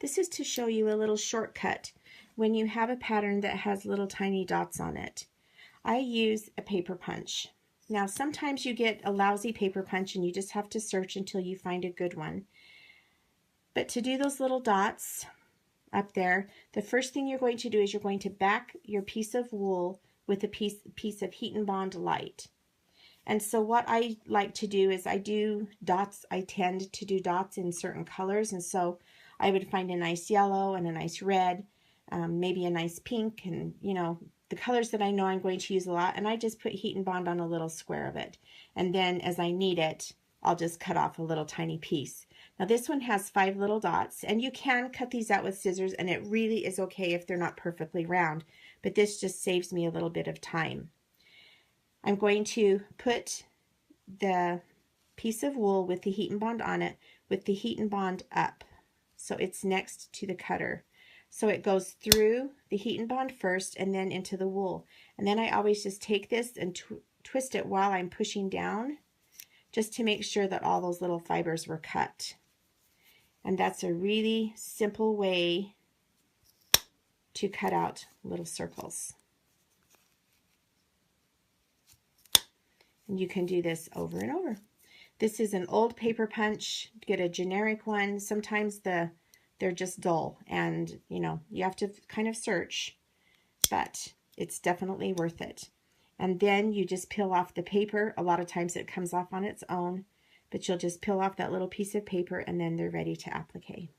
This is to show you a little shortcut when you have a pattern that has little tiny dots on it. I use a paper punch. Now sometimes you get a lousy paper punch and you just have to search until you find a good one. But to do those little dots up there, the first thing you're going to do is you're going to back your piece of wool with a piece of Heat and Bond light. And so what I like to do is I do dots. I tend to do dots in certain colors, and so I would find a nice yellow and a nice red, maybe a nice pink, and the colors that I know I'm going to use a lot, and I just put Heat and Bond on a little square of it. And then as I need it, I'll just cut off a little tiny piece. Now this one has 5 little dots, and you can cut these out with scissors, and it really is okay if they're not perfectly round, but this just saves me a little bit of time. I'm going to put the piece of wool with the Heat and Bond on it with the Heat and Bond up, so it's next to the cutter. So it goes through the Heat and Bond first and then into the wool. And then I always just take this and twist it while I'm pushing down, just to make sure that all those little fibers were cut. And that's a really simple way to cut out little circles. And you can do this over and over. This is an old paper punch. Get a generic one. Sometimes they're just dull, and you have to kind of search, but it's definitely worth it. And then you just peel off the paper. A lot of times it comes off on its own, but you'll just peel off that little piece of paper, and then they're ready to applique.